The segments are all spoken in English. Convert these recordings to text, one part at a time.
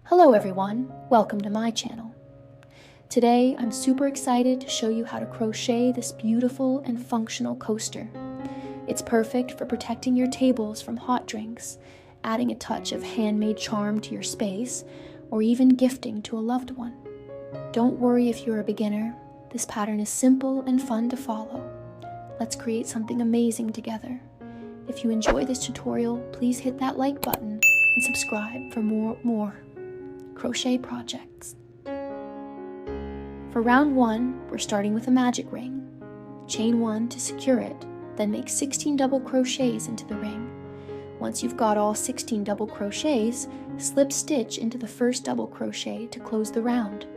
Hello everyone, welcome to my channel. Today I'm super excited to show you how to crochet this beautiful and functional coaster. It's perfect for protecting your tables from hot drinks, adding a touch of handmade charm to your space, or even gifting to a loved one. Don't worry if you're a beginner, this pattern is simple and fun to follow. Let's create something amazing together. If you enjoy this tutorial, please hit that like button and subscribe for more crochet projects. For round 1, we're starting with a magic ring. Chain 1 to secure it, then make 16 double crochets into the ring. Once you've got all 16 double crochets, slip stitch into the first double crochet to close the round.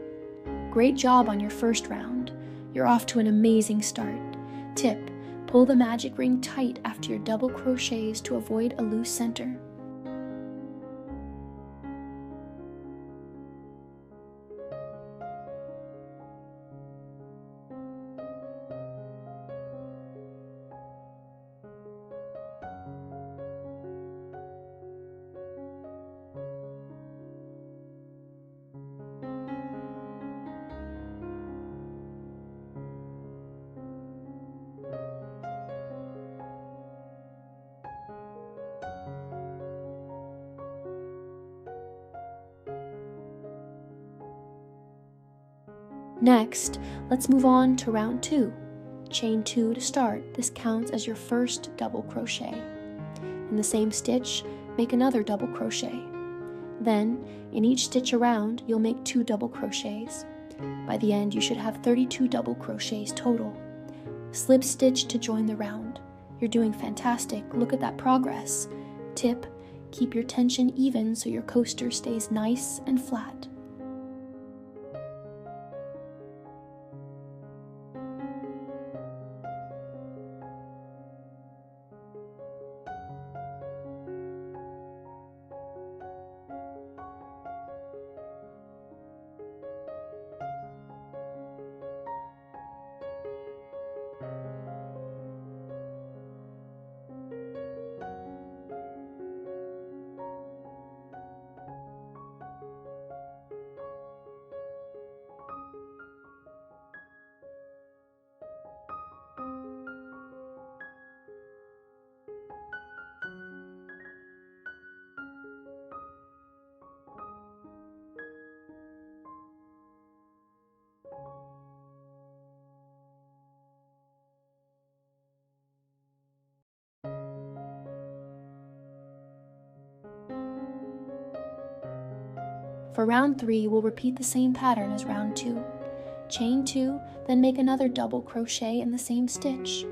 Great job on your first round. You're off to an amazing start. Tip: pull the magic ring tight after your double crochets to avoid a loose center. Next, let's move on to round 2. Chain 2 to start. This counts as your first double crochet. In the same stitch, make another double crochet. Then, in each stitch around, you'll make 2 double crochets. By the end, you should have 32 double crochets total. Slip stitch to join the round. You're doing fantastic. Look at that progress. Tip: keep your tension even so your coaster stays nice and flat. For round 3, we'll repeat the same pattern as round 2. Chain 2, then make another double crochet in the same stitch.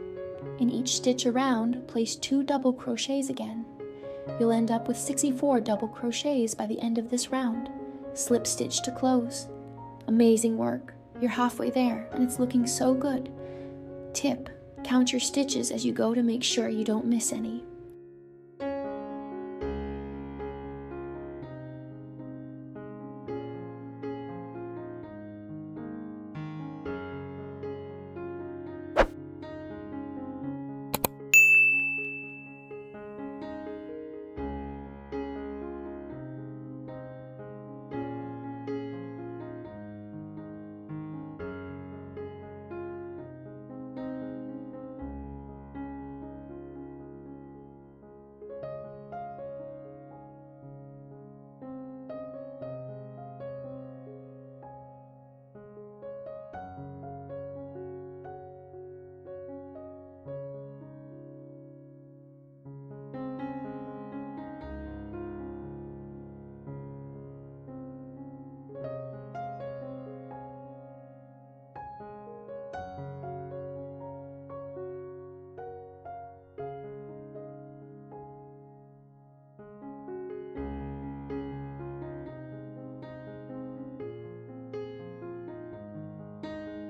In each stitch around, place 2 double crochets again. You'll end up with 64 double crochets by the end of this round. Slip stitch to close. Amazing work. You're halfway there, and it's looking so good. Tip: count your stitches as you go to make sure you don't miss any.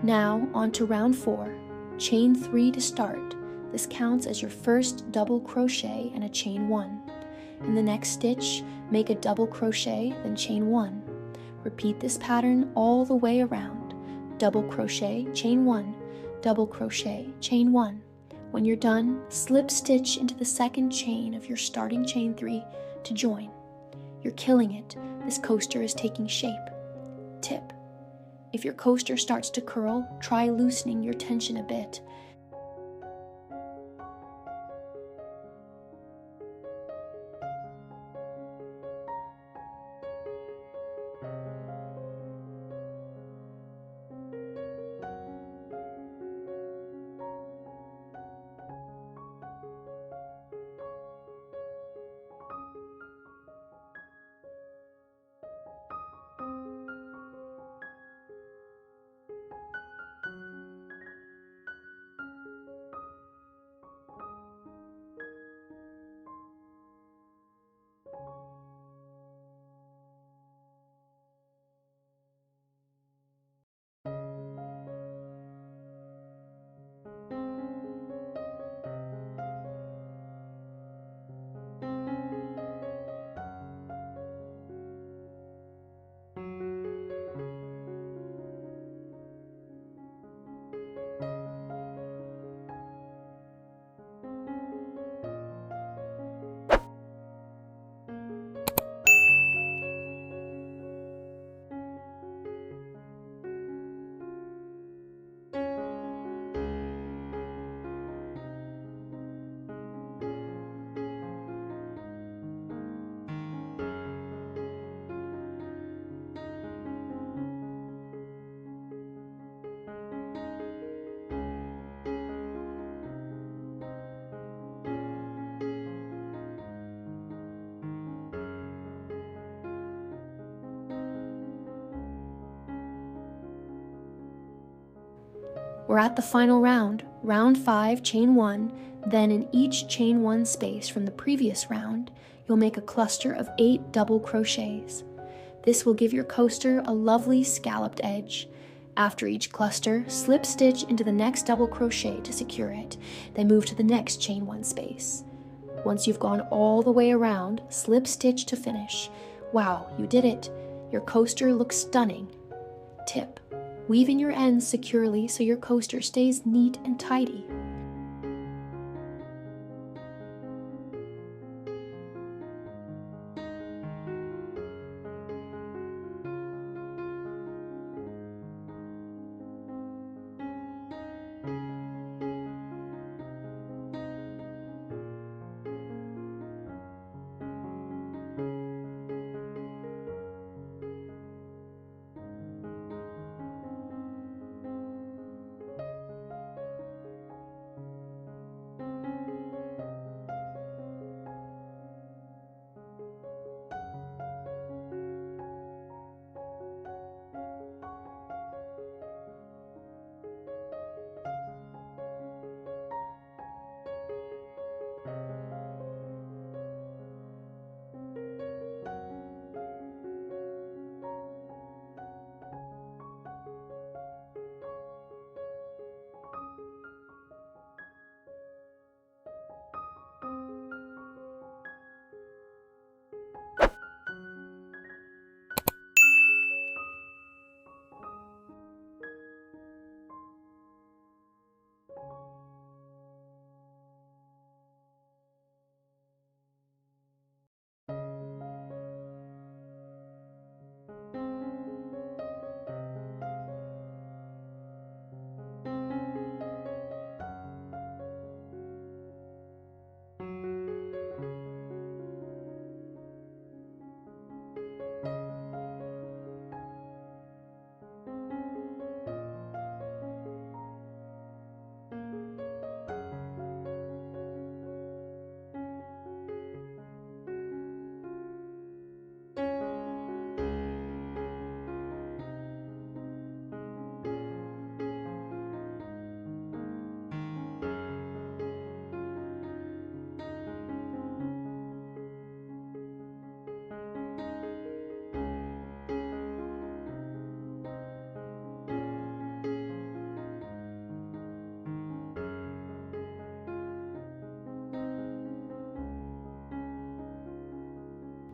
Now, on to round 4. Chain 3 to start. This counts as your first double crochet and a chain 1. In the next stitch, make a double crochet, then chain 1. Repeat this pattern all the way around. Double crochet, chain 1, double crochet, chain 1. When you're done, slip stitch into the second chain of your starting chain 3 to join. You're killing it. this coaster is taking shape. Tip: if your coaster starts to curl, try loosening your tension a bit. We're at the final round, round 5, chain 1, then in each chain 1 space from the previous round, you'll make a cluster of 8 double crochets. This will give your coaster a lovely scalloped edge. After each cluster, slip stitch into the next double crochet to secure it, then move to the next chain 1 space. Once you've gone all the way around, slip stitch to finish. Wow, you did it! Your coaster looks stunning. Tip: weave in your ends securely so your coaster stays neat and tidy.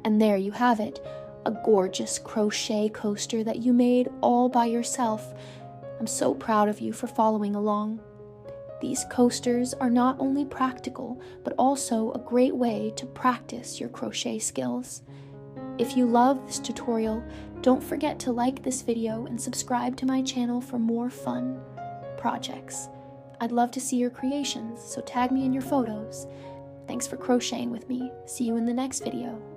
And there you have it, a gorgeous crochet coaster that you made all by yourself. I'm so proud of you for following along. These coasters are not only practical, but also a great way to practice your crochet skills. If you love this tutorial, don't forget to like this video and subscribe to my channel for more fun projects. I'd love to see your creations, so tag me in your photos. Thanks for crocheting with me. See you in the next video.